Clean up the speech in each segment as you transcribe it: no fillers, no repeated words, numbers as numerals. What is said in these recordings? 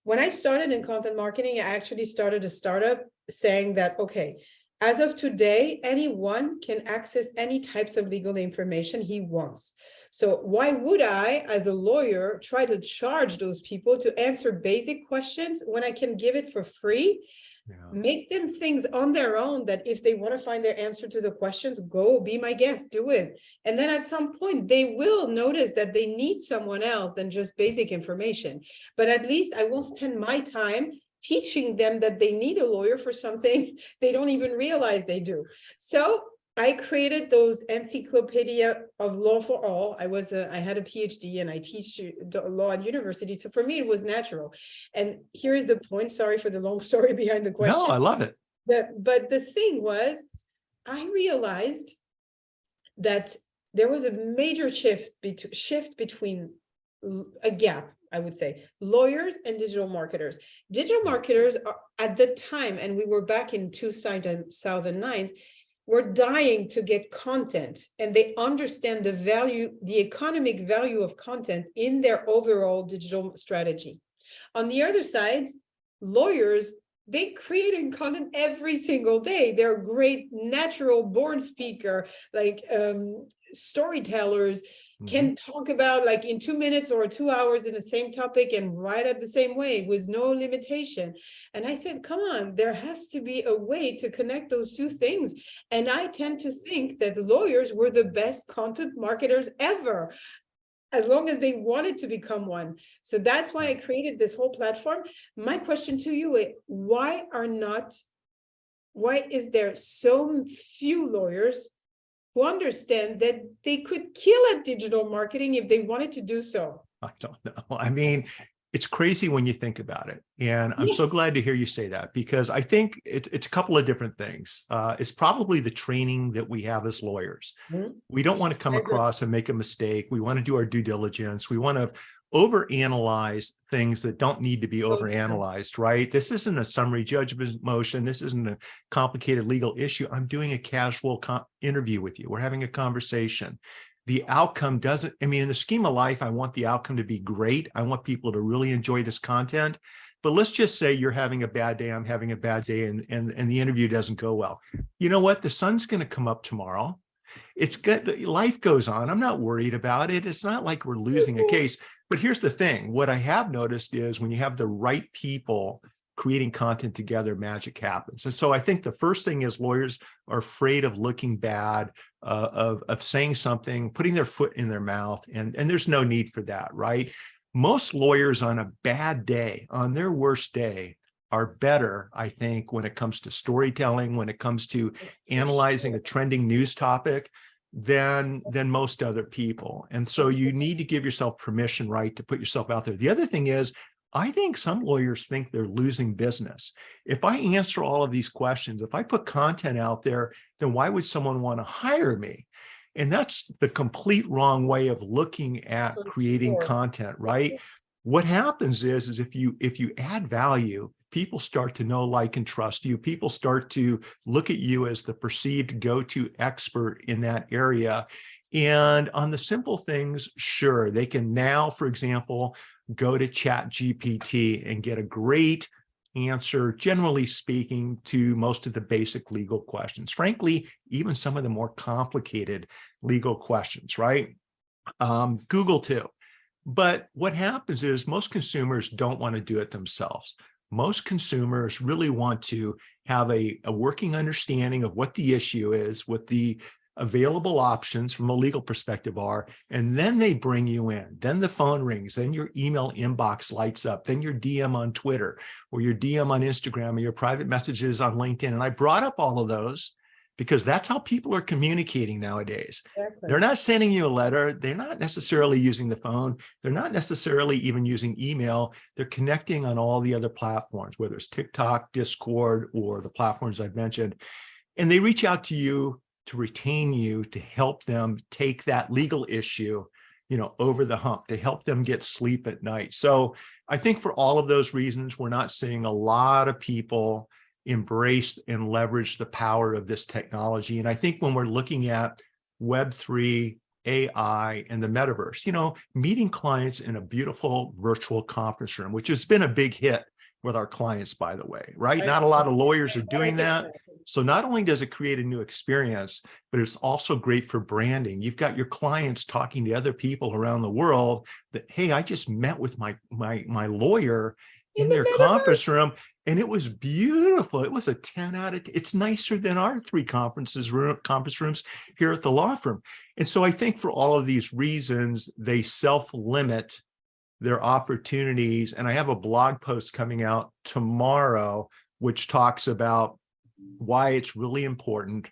when I started in content marketing, I actually started a startup saying that, okay, as of today, anyone can access any types of legal information he wants. So why would I, as a lawyer, try to charge those people to answer basic questions when I can give it for free? Yeah. Make them things on their own that if they want to find their answer to the questions, go be my guest, do it. And then at some point, they will notice that they need someone else than just basic information. But at least I won't spend my time teaching them that they need a lawyer for something they don't even realize they do. So I created those encyclopedia of law for all. I had a PhD and I teach law at university. So for me, it was natural. And here is the point. Sorry for the long story behind the question. No, I love it. But the thing was, I realized that there was a major shift between a gap, I would say, lawyers and digital marketers. Digital marketers are at the time, and we were back in 2009, were dying to get content, and they understand the value, the economic value of content in their overall digital strategy. On the other side, lawyers, they creating content every single day. They're great natural born speaker, like storytellers, can talk about like in 2 minutes or 2 hours in the same topic and write it the same way with no limitation. And I said, come on, there has to be a way to connect those two things. And I tend to think that lawyers were the best content marketers ever, as long as they wanted to become one. So that's why I created this whole platform. My question to you is, why is there so few lawyers who understand that they could kill at digital marketing if they wanted to do so? I don't know. I mean, it's crazy when you think about it. And I'm so glad to hear you say that, because I think it's a couple of different things. It's probably the training that we have as lawyers. We don't want to come across and make a mistake. We want to do our due diligence. We want to overanalyze things that don't need to be overanalyzed, right? This isn't a summary judgment motion. This isn't a complicated legal issue. I'm doing a casual interview with you. We're having a conversation. The outcome doesn't, I mean, in the scheme of life, I want the outcome to be great. I want people to really enjoy this content. But let's just say you're having a bad day, I'm having a bad day, and the interview doesn't go well. You know what? The sun's going to come up tomorrow. It's good. Life goes on. I'm not worried about it. It's not like we're losing a case. But here's the thing. What I have noticed is when you have the right people creating content together, magic happens. And so I think the first thing is lawyers are afraid of looking bad, of saying something, putting their foot in their mouth, and there's no need for that, right? Most lawyers on a bad day, on their worst day, are better, I think, when it comes to storytelling, when it comes to analyzing a trending news topic, than most other people. And so you need to give yourself permission, right, to put yourself out there. The other thing is, I think some lawyers think they're losing business. If I answer all of these questions, if I put content out there, then why would someone want to hire me? And that's the complete wrong way of looking at creating content, right? What happens is if you add value, people start to know, like, and trust you. People start to look at you as the perceived go-to expert in that area. And on the simple things, sure, they can now, for example, go to ChatGPT and get a great answer, generally speaking, to most of the basic legal questions. Frankly, even some of the more complicated legal questions, right? Google too. But what happens is most consumers don't want to do it themselves. Most consumers really want to have a working understanding of what the issue is, what the available options from a legal perspective are, and then they bring you in. Then the phone rings, then your email inbox lights up, then your DM on Twitter, or your DM on Instagram, or your private messages on LinkedIn. And I brought up all of those because that's how people are communicating nowadays. Exactly. They're not sending you a letter. They're not necessarily using the phone. They're not necessarily even using email. They're connecting on all the other platforms, whether it's TikTok, Discord, or the platforms I've mentioned. And they reach out to you to retain you, to help them take that legal issue, over the hump, to help them get sleep at night. So I think for all of those reasons, we're not seeing a lot of people embrace and leverage the power of this technology. And I think when we're looking at Web3 AI and the metaverse. You know, meeting clients in a beautiful virtual conference room, which has been a big hit with our clients, by the way, right? Not a lot of lawyers are doing that. So not only does it create a new experience, but it's also great for branding. You've got your clients talking to other people around the world that, hey, I just met with my lawyer in their conference room, and it was beautiful. It was a 10 out of 10. It's nicer than our 3 conference rooms here at the law firm. And so I think for all of these reasons, they self-limit their opportunities. And I have a blog post coming out tomorrow, which talks about why it's really important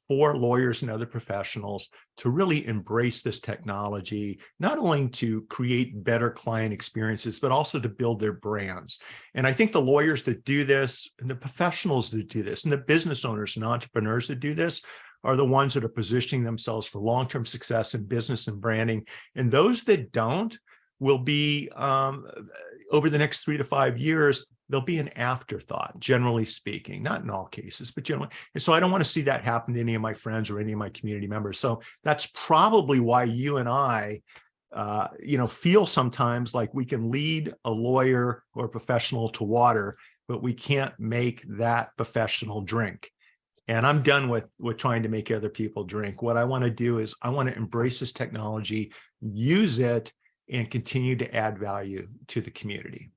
for lawyers and other professionals to really embrace this technology, not only to create better client experiences, but also to build their brands. And I think the lawyers that do this, and the professionals that do this, and the business owners and entrepreneurs that do this are the ones that are positioning themselves for long-term success in business and branding. And those that don't will be, over the next 3 to 5 years, they'll be an afterthought, generally speaking, not in all cases, but generally. And so I don't want to see that happen to any of my friends or any of my community members. So that's probably why you and I, feel sometimes like we can lead a lawyer or a professional to water, but we can't make that professional drink. And I'm done with trying to make other people drink. What I want to do is I want to embrace this technology, use it, and continue to add value to the community.